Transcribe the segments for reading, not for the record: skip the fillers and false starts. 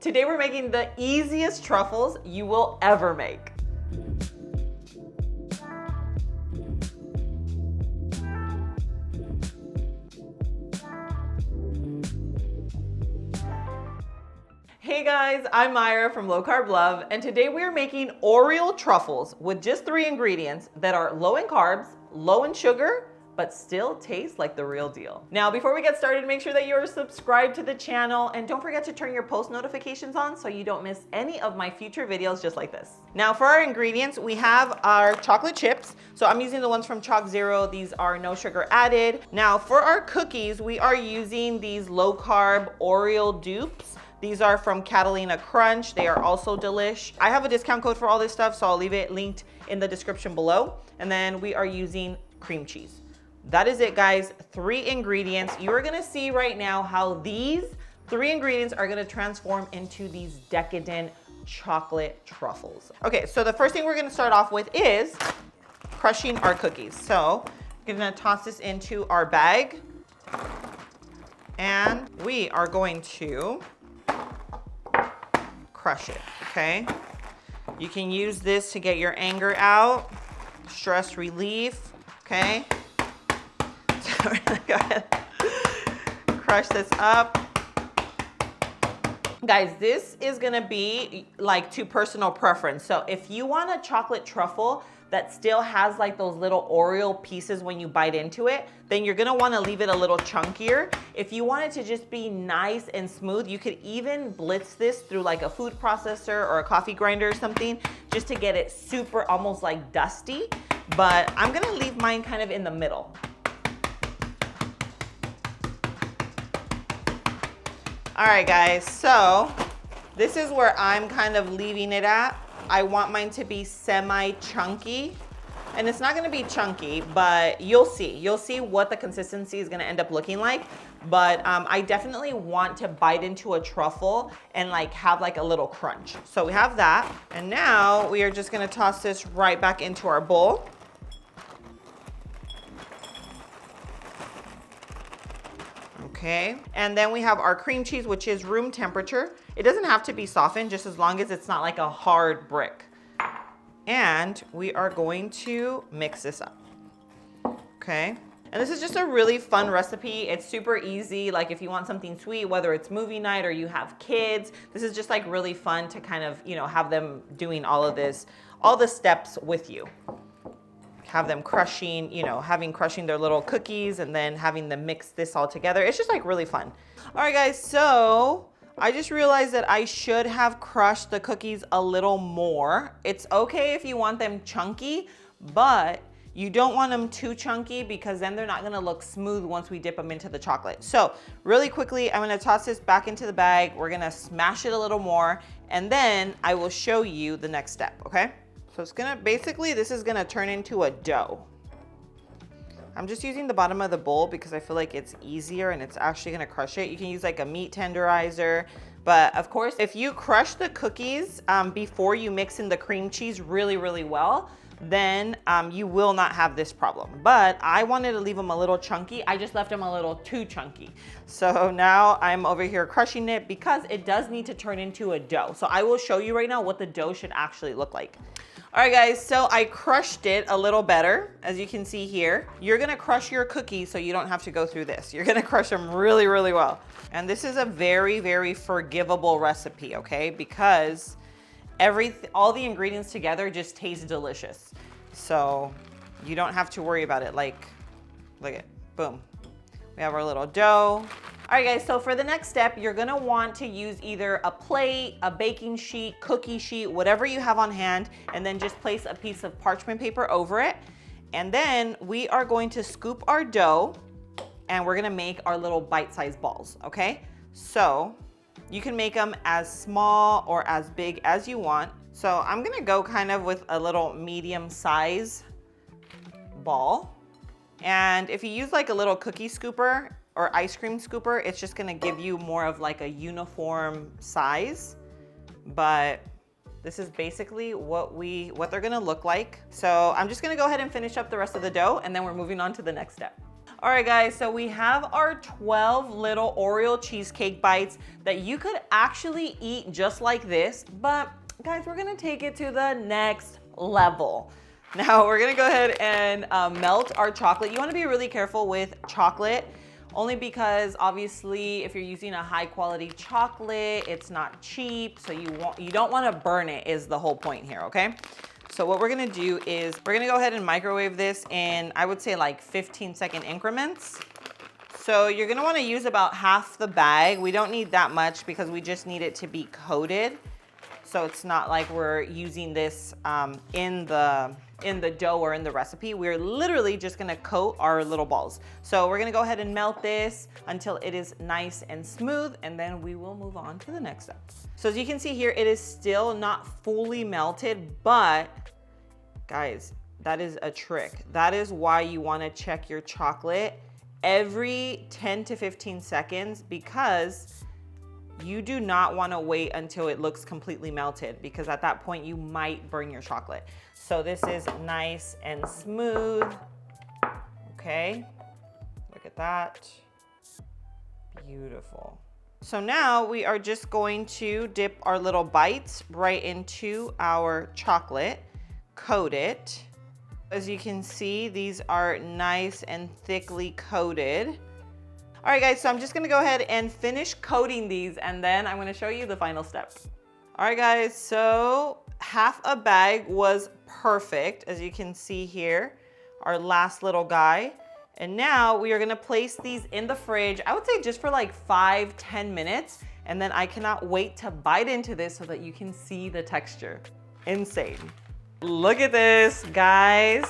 Today we're making the easiest truffles you will ever make. Hey guys, I'm Myra from Low Carb Love, and today we are making Oreo truffles with just 3 ingredients that are low in carbs, low in sugar, but still taste like the real deal. Now, before we get started, make sure that you're subscribed to the channel and don't forget to turn your post notifications on so you don't miss any of my future videos just like this. Now, for our ingredients, we have our chocolate chips. So I'm using the ones from Chalk Zero. These are no sugar added. Now, for our cookies, we are using these low carb Oreo dupes. These are from Catalina Crunch. They are also delish. I have a discount code for all this stuff, so I'll leave it linked in the description below. And then we are using cream cheese. That is it, guys. 3 ingredients. You are gonna see right now how these 3 ingredients are gonna transform into these decadent chocolate truffles. Okay, so the first thing we're gonna start off with is crushing our cookies. So we're gonna toss this into our bag, and we are going to crush it, okay? You can use this to get your anger out, stress relief, okay? So we're gonna go ahead, crush this up. Guys, this is gonna be like to personal preference. So if you want a chocolate truffle that still has like those little Oreo pieces when you bite into it, then you're gonna wanna leave it a little chunkier. If you want it to just be nice and smooth, you could even blitz this through like a food processor or a coffee grinder or something, just to get it super almost like dusty. But I'm gonna leave mine kind of in the middle. All right, guys, so this is where I'm kind of leaving it at. I want mine to be semi-chunky, and it's not gonna be chunky, but you'll see. You'll see what the consistency is gonna end up looking like, but I definitely want to bite into a truffle and like have like a little crunch. So we have that, and now we are just gonna toss this right back into our bowl. Okay, and then we have our cream cheese, which is room temperature. It doesn't have to be softened, just as long as it's not like a hard brick. And we are going to mix this up, okay? And this is just a really fun recipe. It's super easy, like if you want something sweet, whether it's movie night or you have kids, this is just like really fun to kind of, you know, have them doing all of this, all the steps with you. Have them crushing, you know, crushing their little cookies and then having them mix this all together. It's just like really fun. All right, guys, so I just realized that I should have crushed the cookies a little more. It's okay if you want them chunky, but you don't want them too chunky because then they're not gonna look smooth once we dip them into the chocolate. So really quickly, I'm gonna toss this back into the bag. We're gonna smash it a little more, and then I will show you the next step, okay? So it's gonna, basically this is gonna turn into a dough. I'm just using the bottom of the bowl because I feel like it's easier and it's actually gonna crush it. You can use like a meat tenderizer, but of course, if you crush the cookies before you mix in the cream cheese really, really well, then you will not have this problem. But I wanted to leave them a little chunky. I just left them a little too chunky. So now I'm over here crushing it because it does need to turn into a dough. So I will show you right now what the dough should actually look like. All right, guys, so I crushed it a little better, as you can see here. You're gonna crush your cookies so you don't have to go through this. You're gonna crush them really, really well. And this is a very, very forgivable recipe, okay? Because all the ingredients together just taste delicious. So you don't have to worry about it. Like, look at, boom. We have our little dough. All right, guys, so for the next step, you're gonna want to use either a plate, a baking sheet, cookie sheet, whatever you have on hand, and then just place a piece of parchment paper over it. And then we are going to scoop our dough and we're gonna make our little bite-sized balls, okay? So you can make them as small or as big as you want. So I'm gonna go kind of with a little medium size ball. And if you use like a little cookie scooper or ice cream scooper, it's just gonna give you more of like a uniform size. But this is basically what they're gonna look like. So I'm just gonna go ahead and finish up the rest of the dough, and then we're moving on to the next step. All right, guys, so we have our 12 little Oreo cheesecake bites that you could actually eat just like this, but guys, we're gonna take it to the next level. Now we're gonna go ahead and melt our chocolate. You wanna be really careful with chocolate, only because obviously if you're using a high quality chocolate, it's not cheap, so you don't wanna burn it is the whole point here, okay? So what we're gonna do is we're gonna go ahead and microwave this in, I would say like 15-second increments. So you're gonna wanna use about half the bag. We don't need that much because we just need it to be coated. So it's not like we're using this in the dough or in the recipe. We're literally just gonna coat our little balls. So we're gonna go ahead and melt this until it is nice and smooth, and then we will move on to the next step. So as you can see here, it is still not fully melted, but guys, that is a trick. That is why you wanna check your chocolate every 10 to 15 seconds, because you do not wanna wait until it looks completely melted, because at that point you might burn your chocolate. So this is nice and smooth. Okay, look at that. Beautiful. So now we are just going to dip our little bites right into our chocolate, coat it. As you can see, these are nice and thickly coated. All right, guys, so I'm just gonna go ahead and finish coating these, and then I'm gonna show you the final step. All right, guys, so half a bag was perfect, as you can see here, our last little guy. And now we are gonna place these in the fridge, I would say just for like 5-10 minutes, and then I cannot wait to bite into this so that you can see the texture. Insane. Look at this, guys.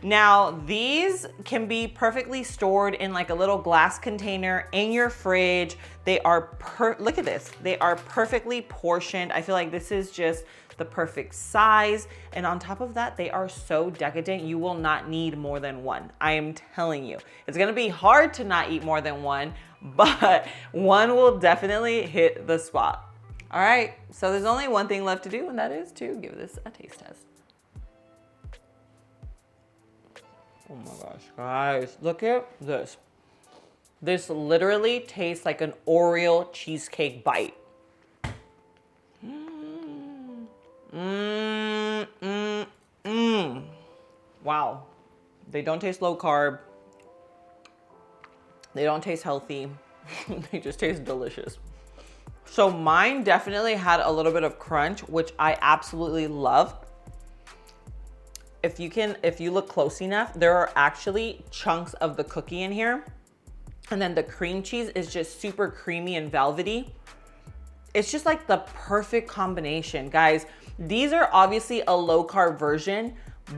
Now, these can be perfectly stored in like a little glass container in your fridge. They are, look at this. They are perfectly portioned. I feel like this is just the perfect size. And on top of that, they are so decadent. You will not need more than one. I am telling you. It's gonna be hard to not eat more than one, but one will definitely hit the spot. All right, so there's only one thing left to do, and that is to give this a taste test. Oh my gosh, guys, look at this. This literally tastes like an Oreo cheesecake bite. Wow. They don't taste low carb. They don't taste healthy. They just taste delicious. So mine definitely had a little bit of crunch, which I absolutely love. If you look close enough, there are actually chunks of the cookie in here. And then the cream cheese is just super creamy and velvety. It's just like the perfect combination, guys. These are obviously a low carb version,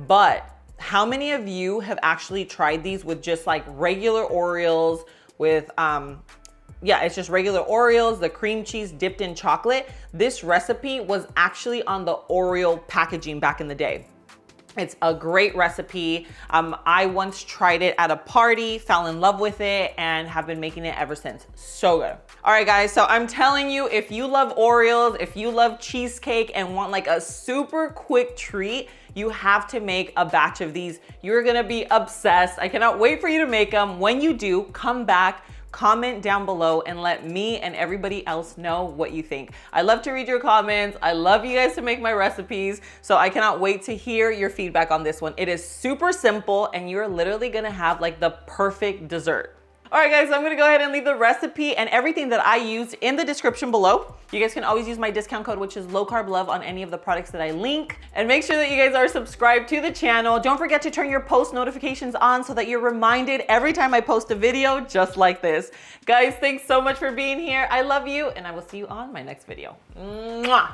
but how many of you have actually tried these with just like regular Oreos with, yeah, it's just regular Oreos, the cream cheese dipped in chocolate. This recipe was actually on the Oreo packaging back in the day. It's a great recipe. I once tried it at a party, fell in love with it, and have been making it ever since. So good. All right, guys, so I'm telling you, if you love Oreos, if you love cheesecake and want like a super quick treat, you have to make a batch of these. You're gonna be obsessed. I cannot wait for you to make them. When you do, come back, comment down below and let me and everybody else know what you think. I love to read your comments. I love you guys to make my recipes. So I cannot wait to hear your feedback on this one. It is super simple and you're literally gonna have like the perfect dessert. All right, guys, so I'm gonna go ahead and leave the recipe and everything that I used in the description below. You guys can always use my discount code, which is lowcarblove, on any of the products that I link. And make sure that you guys are subscribed to the channel. Don't forget to turn your post notifications on so that you're reminded every time I post a video just like this. Guys, thanks so much for being here. I love you, and I will see you on my next video. Mwah!